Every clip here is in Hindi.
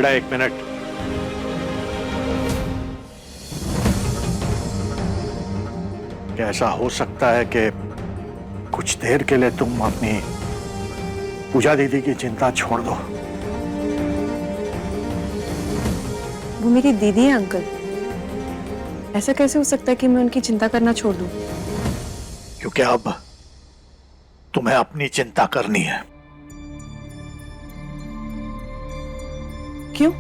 बेटा एक मिनट। क्या ऐसा हो सकता है कि कुछ देर के लिए तुम अपनी पूजा दीदी की चिंता छोड़ दो? वो मेरी दीदी है अंकल। ऐसा कैसे हो सकता है कि मैं उनकी चिंता करना छोड़ दूं? क्योंकि अब तुम्हें अपनी चिंता करनी है। क्यों?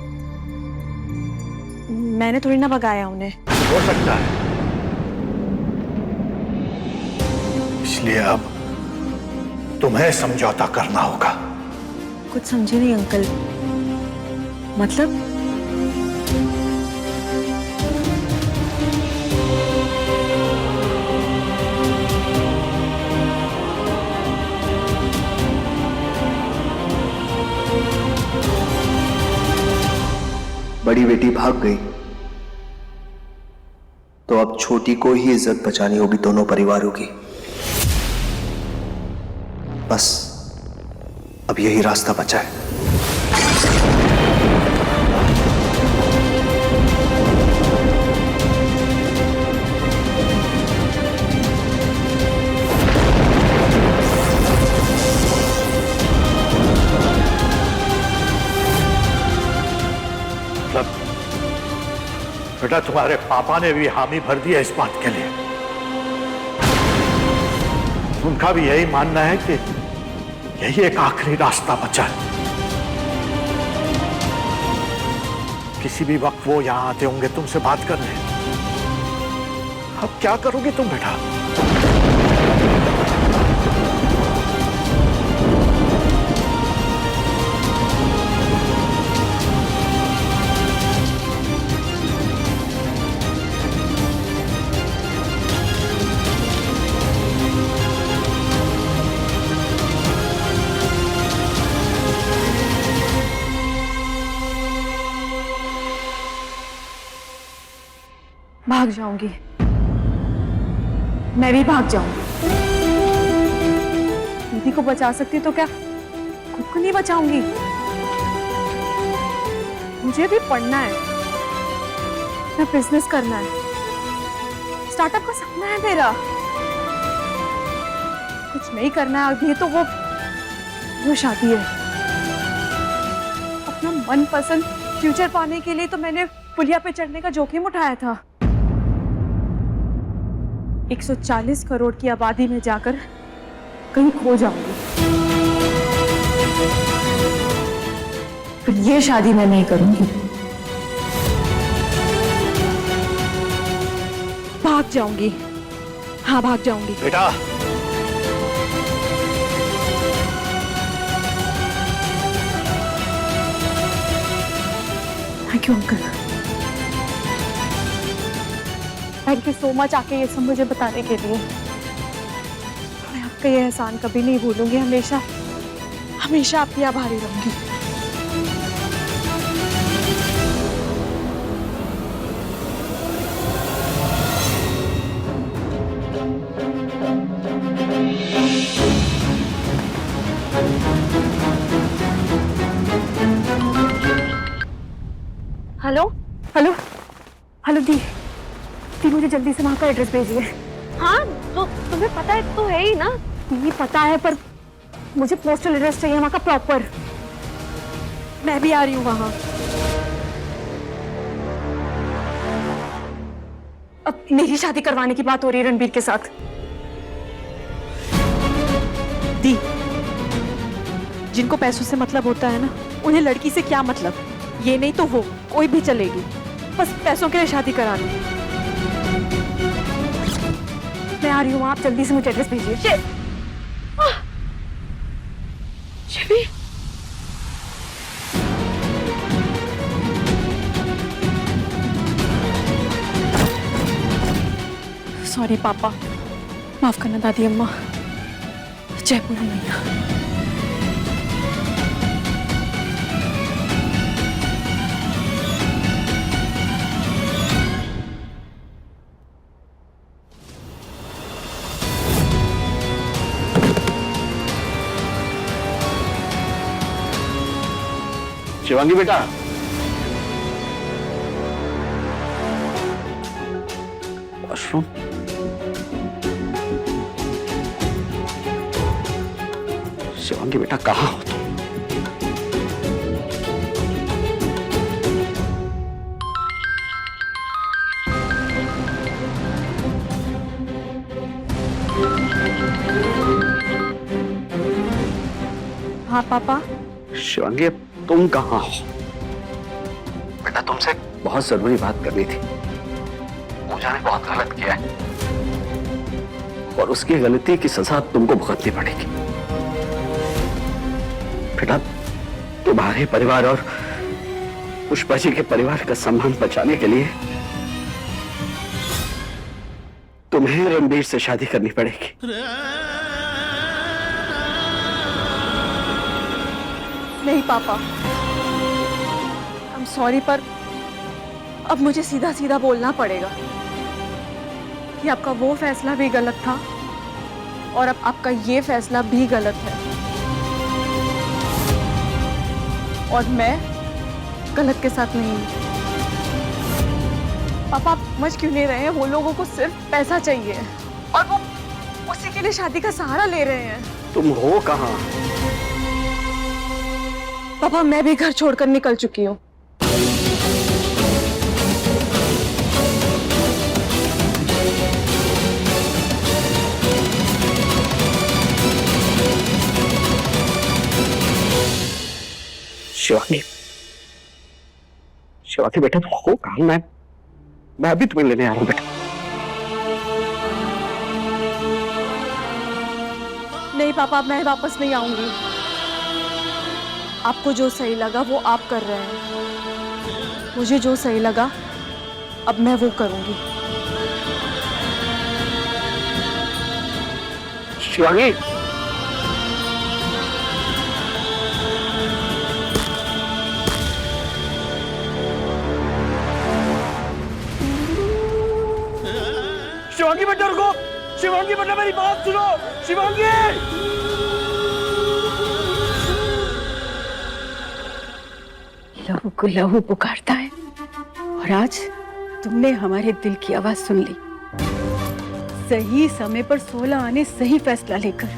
मैंने थोड़ी ना भगाया उन्हें। हो सकता है, इसलिए अब तुम्हें समझौता करना होगा। कुछ समझे नहीं अंकल। मतलब? बड़ी बेटी भाग गई तो अब छोटी को ही इज्जत बचानी होगी दोनों परिवारों की। बस अब यही रास्ता बचा है। मतलब बेटा तुम्हारे पापा ने भी हामी भर दी है इस बात के लिए। उनका भी यही मानना है कि यही एक आखिरी रास्ता बचा है। किसी भी वक्त वो यहां आते होंगे तुमसे बात करने। अब क्या करोगे तुम बेटा? भाग जाऊंगी। मैं भी भाग जाऊंगी। दीदी को बचा सकती तो क्या खुद को नहीं बचाऊंगी? मुझे भी पढ़ना है, मैं बिजनेस करना है, स्टार्टअप का सपना है मेरा। कुछ नहीं करना है अभी तो वो शादी है। अपना मनपसंद फ्यूचर पाने के लिए तो मैंने पुलिया पे चढ़ने का जोखिम उठाया था। 140 करोड़ की आबादी में जाकर कहीं खो जाऊंगी। पर ये शादी मैं नहीं करूंगी। भाग जाऊंगी। हाँ भाग जाऊंगी। बेटा thank you uncle. Thank you so much आके ये सब मुझे बताने के लिए। मैं आपका ये एहसान कभी नहीं भूलूंगी। हमेशा हमेशा आपकी आभारी रहूंगी। हेलो हेलो हेलो दी, मुझे जल्दी से वहां का एड्रेस भेजिए। हाँ तो तुम्हें पता है तो है ही ना। ये पता है पर मुझे पोस्टल एड्रेस चाहिए वहां का प्रॉपर। मैं भी आ रही हूँ वहां। अब मेरी शादी करवाने की बात हो रही है रणबीर के साथ। दी, जिनको पैसों से मतलब होता है ना, उन्हें लड़की से क्या मतलब। ये नहीं तो वो कोई भी चलेगी, बस पैसों के लिए शादी करानी। मैं आ रही हूँ, आप जल्दी से मुझे एड्रेस भेजिए। सॉरी पापा, माफ करना दादी अम्मा। जयपुर मैया। शिवांगी बेटा, वॉशरूम। शिवांगी बेटा कहाँ हो तुम? हाँ पापा। शिवांगी तुम कहाँ हो? बेटा तुमसे बहुत जरूरी बात करनी थी। पूजा ने बहुत गलत किया है और उसकी गलती की सजा तुमको भुगतनी पड़ेगी। बेटा तुम्हारे परिवार और पुष्पा जी के परिवार का सम्मान बचाने के लिए तुम्हें रणबीर से शादी करनी पड़ेगी। नहीं पापा, I'm सॉरी, पर अब मुझे सीधा सीधा बोलना पड़ेगा कि आपका वो फैसला भी गलत था और अब आपका ये फैसला भी गलत है और मैं गलत के साथ नहीं हूँ। पापा आप समझ क्यों नहीं रहे हैं? वो लोगों को सिर्फ पैसा चाहिए और वो उसी के लिए शादी का सहारा ले रहे हैं। तुम हो कहाँ? पापा मैं भी घर छोड़कर निकल चुकी हूँ। शिवांगी, शिवांगी बेटा तुम हो कहाँ? मैं अभी तुम्हें लेने आ रहा हूँ बेटा। नहीं पापा, मैं वापस नहीं आऊंगी। आपको जो सही लगा वो आप कर रहे हैं, मुझे जो सही लगा अब मैं वो करूंगी। शिवांगी, शिवांगी बेटा रुको। शिवांगी बेटा मेरी बात सुनो। शिवांगी, लहू को लहू पुकारता है और आज तुमने हमारे दिल की आवाज सुन ली। सही समय पर 16 आने सही फैसला लेकर।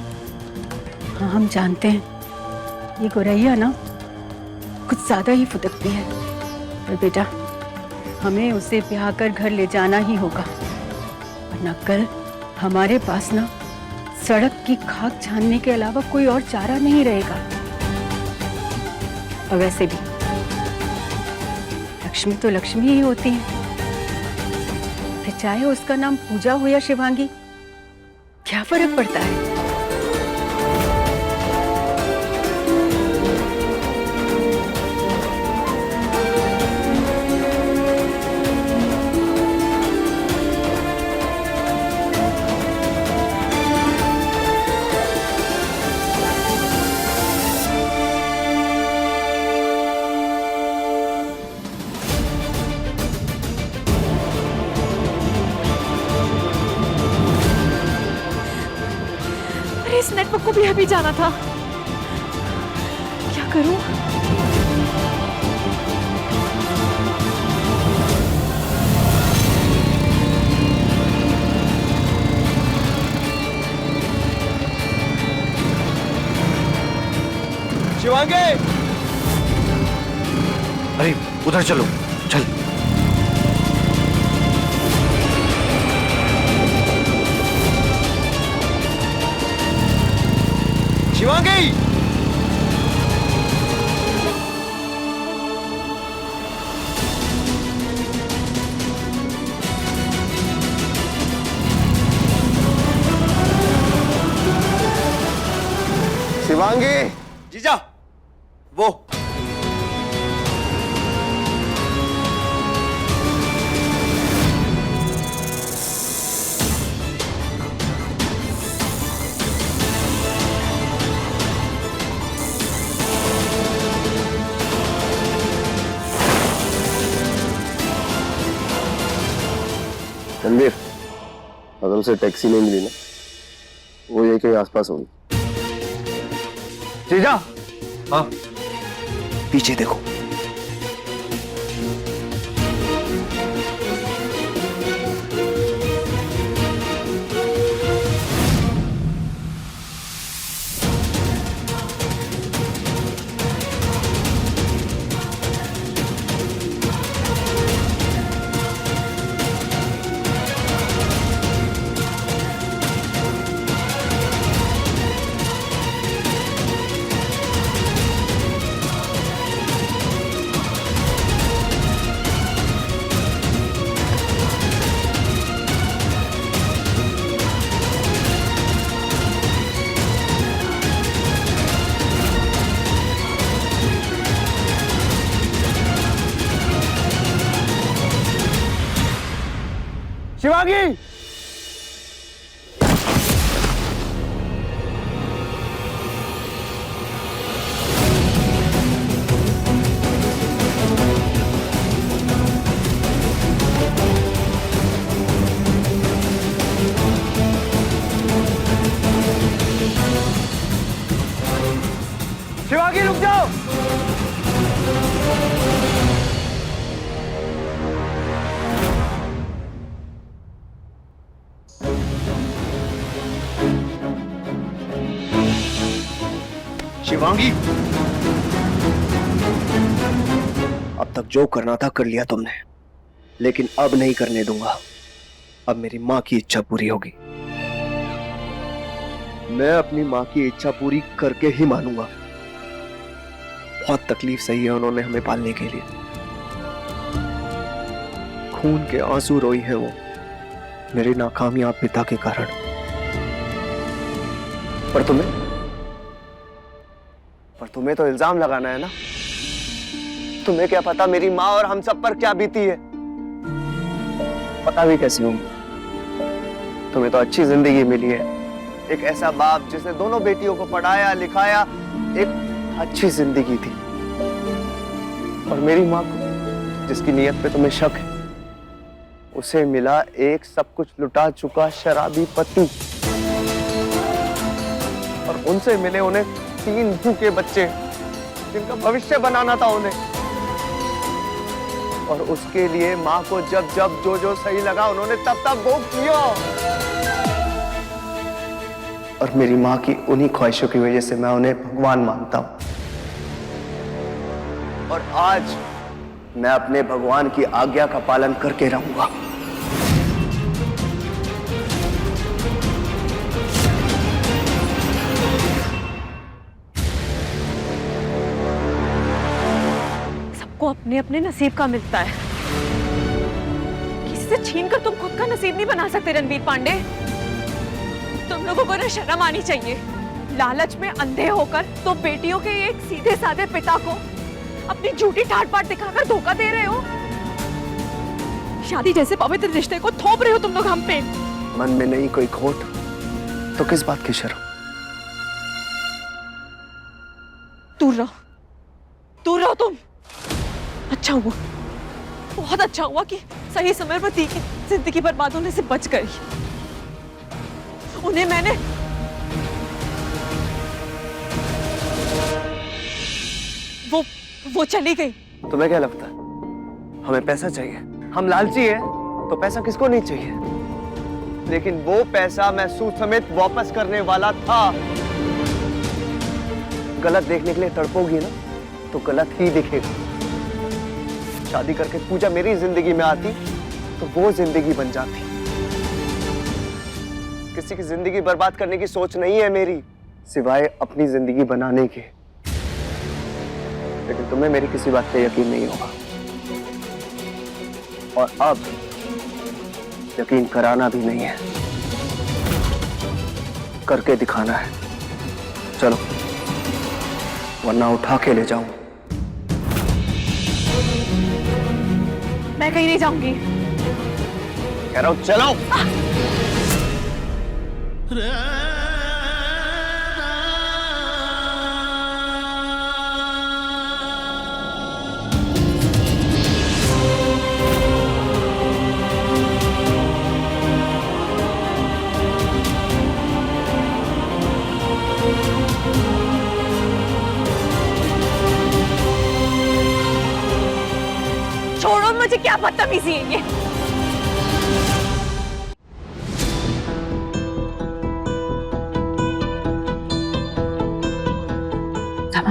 हाँ हम जानते हैं ये गोरैया ना कुछ ज्यादा ही फुदकती है, पर बेटा हमें उसे ब्याह कर घर ले जाना ही होगा, वरना कल हमारे पास ना सड़क की खाक छानने के अलावा कोई और चारा नहीं रहेगा। और वैसे भी लक्ष्मी तो लक्ष्मी ही होती है, फिर चाहे उसका नाम पूजा हो या शिवांगी, क्या फर्क पड़ता है? इस नेटवर्क को भी अभी जाना था, क्या करूं? शिवांगी, अरे उधर चलो, चल। शिवांगी, शिवांगी, जीजा वो रणबीर, अगर उसे टैक्सी नहीं मिली ना, वो ये कहीं आसपास होगी। जीजा। हाँ पीछे देखो। शिवांगी। शिवांगी रुक जाओ। शिवांगी, अब तक जो करना था कर लिया तुमने, लेकिन अब नहीं करने दूंगा। अब मेरी माँ की इच्छा पूरी होगी। मैं अपनी माँ की इच्छा पूरी करके ही मानूंगा। बहुत तकलीफ सही है उन्होंने हमें पालने के लिए। खून के आंसू रोई है वो मेरे नाकामयाब पिता के कारण। पर तुम्हें तो इल्जाम लगाना है ना। तुम्हें क्या पता मेरी माँ और हम सब पर क्या बीती है? पता भी कैसी होंगी? तुम्हें तो अच्छी जिंदगी मिली है, एक ऐसा बाप जिसने दोनों बेटियों को पढ़ाया लिखाया, एक अच्छी जिंदगी थी। और मेरी माँ को, जिसकी नीयत पे तुम्हें शक है, उसे मिला एक सब कुछ लुटा चुका शराबी पति। और उनसे मिले उन्हें 3 भूखे बच्चे जिनका भविष्य बनाना था उन्हें। और उसके लिए माँ को जब जब जो जो सही लगा उन्होंने तब तब भोग किया। और मेरी माँ की उन्हीं ख्वाहिशों की वजह से मैं उन्हें भगवान मानता हूं। और आज मैं अपने भगवान की आज्ञा का पालन करके रहूंगा। सबको अपने अपने नसीब का मिलता है। किसी से छीनकर तुम खुद का नसीब नहीं बना सकते रणवीर पांडे। तुम लोगों को ना शर्म आनी चाहिए। लालच में अंधे होकर तो बेटियों के एक सीधे साधे पिता को अपनी झूठी ठाट बाट दिखाकर धोखा दे रहे हो। शादी जैसे पवित्र रिश्ते को थोप रहे हो तुम लोग हम पे। मन में नहीं कोई खोट तो किस बात की शर्म? दूर रहो तुम। अच्छा हुआ, बहुत अच्छा हुआ कि सही समय पर दी की जिंदगी बर्बाद होने से बच गई। उन्हें मैंने वो चली गई। तुम्हें क्या लगता है हमें पैसा चाहिए? हम लालची हैं तो पैसा किसको नहीं चाहिए। लेकिन वो पैसा मैं सूद समेत वापस करने वाला था। गलत देखने के लिए तड़पोगी ना तो गलत ही दिखेगा। शादी करके पूजा मेरी जिंदगी में आती तो वो जिंदगी बन जाती। किसी की जिंदगी बर्बाद करने की सोच नहीं है मेरी, सिवाय अपनी जिंदगी बनाने के। लेकिन तुम्हें मेरी किसी बात पे यकीन नहीं होगा, और अब यकीन कराना भी नहीं है, करके दिखाना है। चलो, वरना उठा के ले जाऊं। मैं कहीं नहीं जाऊंगी। कह रहा हूं चलो। छोड़ो मुझे, क्या बदतमीजी है ये।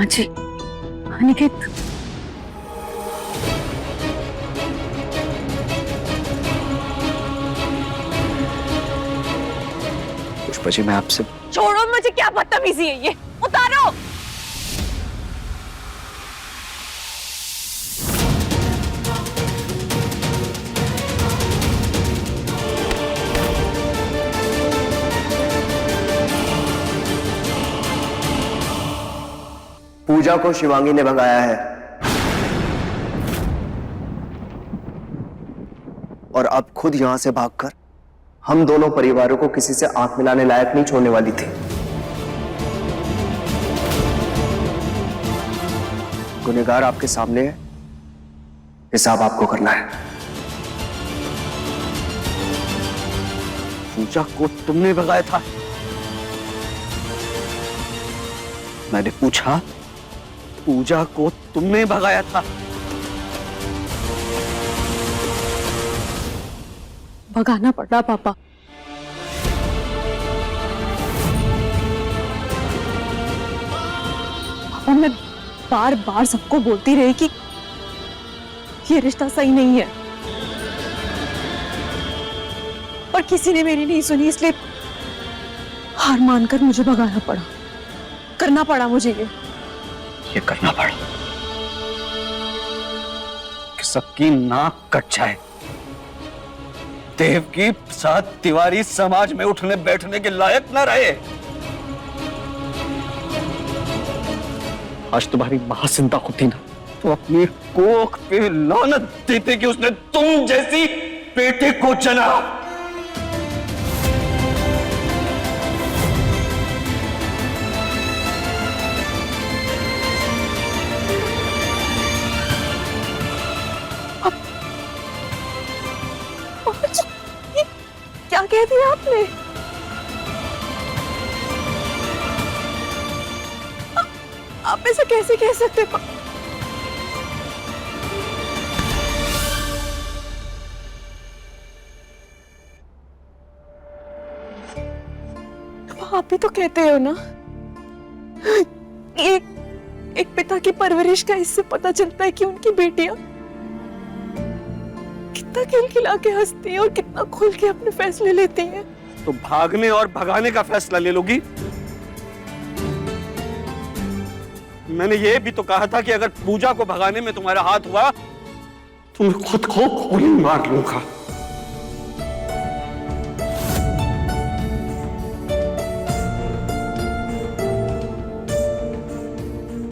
जी, अनिकेत, पुष्पा जी, मैं आपसे। छोड़ो मुझे, क्या बदतमीजी है ये। उतारो। पूजा को शिवांगी ने भगाया है, और अब खुद यहां से भागकर हम दोनों परिवारों को किसी से आंख मिलाने लायक नहीं छोड़ने वाली थी। गुनहगार आपके सामने है, हिसाब आपको करना है। पूजा को तुमने भगाया था? मैंने पूछा, पूजा को तुमने भगाया था? भगाना पड़ा पापा। पापा मैं बार बार सबको बोलती रही कि ये रिश्ता सही नहीं है, पर किसी ने मेरी नहीं सुनी, इसलिए हार मानकर मुझे भगाना पड़ा, करना पड़ा मुझे ये करना पड़ा कि सबकी नाक कट जाए। देवकी प्रसाद तिवारी समाज में उठने बैठने के लायक न रहे। आज तुम्हारी मां जिंदा होती ना तो अपनी कोख पे लानत देते कि उसने तुम जैसी बेटे को जना। क्या कह दिया आपने? आप ऐसा कैसे कह सकते? आप भी तो कहते हो ना, एक पिता की परवरिश का इससे पता चलता है कि उनकी बेटियां कितना खिलखिला के हंसती हैं और कितना खुल के अपने फैसले लेती हैं। तो भागने और भगाने का फैसला ले लोगी? मैंने ये भी तो कहा था कि अगर पूजा को भगाने में तुम्हारा हाथ हुआ तो मैं खुद को गोली मार लूंगा।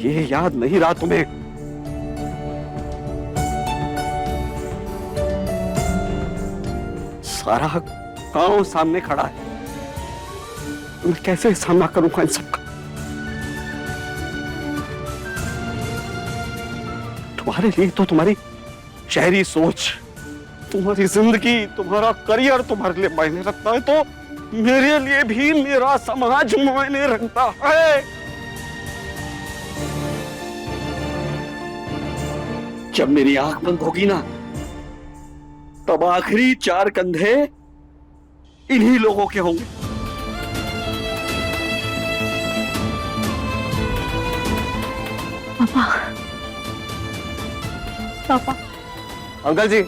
ये याद नहीं रहा तुम्हें? सारा गांव सामने खड़ा है, मैं कैसे सामना करूंगा इन सबका? तुम्हारे लिए तो तुम्हारी शहरी सोच, तुम्हारी जिंदगी, तुम्हारा करियर तुम्हारे लिए मायने रखता है, तो मेरे लिए भी मेरा समाज मायने रखता है। जब मेरी आंख बंद होगी ना, तब आखिरी 4 कंधे इन्हीं लोगों के होंगे। पापा, पापा। अंकल जी,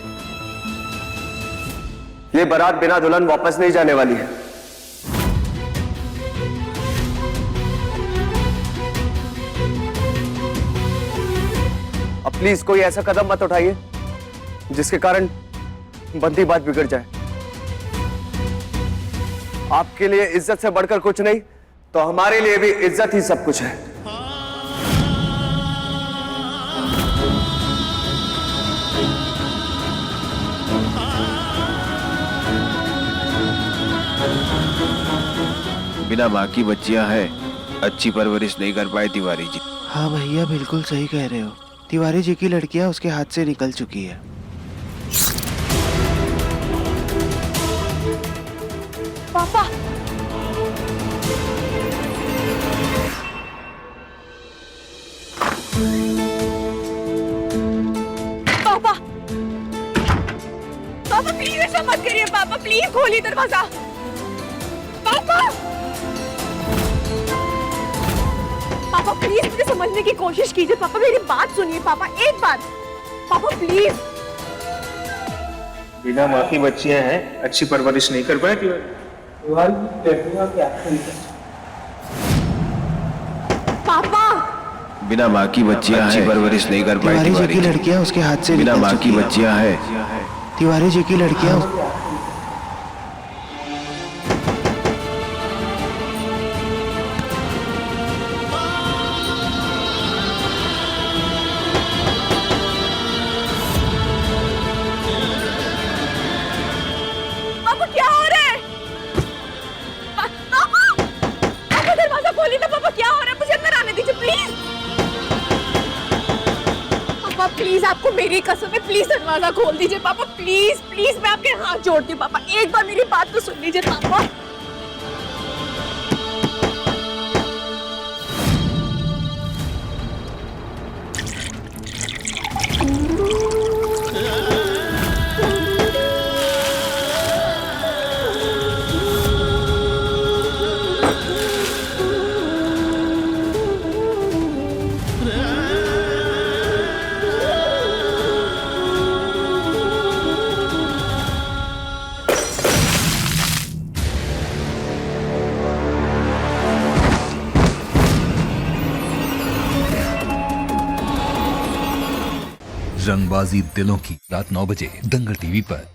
ये बारात बिना दुल्हन वापस नहीं जाने वाली है। अब प्लीज कोई ऐसा कदम मत उठाइए जिसके कारण बनती बात बिगड़ जाए। आपके लिए इज्जत से बढ़कर कुछ नहीं, तो हमारे लिए भी इज्जत ही सब कुछ है। बिना माँ की बच्चियां हैं, अच्छी परवरिश नहीं कर पाए तिवारी जी। हाँ भैया, बिल्कुल सही कह रहे हो। तिवारी जी की लड़कियां उसके हाथ से निकल चुकी है। पापा, पापा, पापा प्लीज ऐसा मत करिए। पापा प्लीज खोलिए दरवाजा। पापा, पापा प्लीज मुझे समझने की कोशिश कीजिए। पापा मेरी बात सुनिए। पापा एक बात, पापा प्लीज। बिना माँ की बच्चियां हैं, अच्छी परवरिश नहीं कर पाए पापा, बिना माँ की बच्चियां हैं, अच्छी परवरिश नहीं कर पाए तिवारी जी की लड़कियां उसके हाथ से बिना निकल माँ चुकी की है। बच्चियां हैं। तिवारी जी की लड़कियां पापा क्या हो रहा है? प्लीज आपको मेरी कसम है, प्लीज दरवाजा खोल दीजिए पापा, प्लीज प्लीज, मैं आपके हाथ जोड़ती हूँ पापा, एक बार मेरी बात तो सुन लीजिए पापा। रंगबाजी दिलों की, रात 9 बजे दंगल टीवी पर।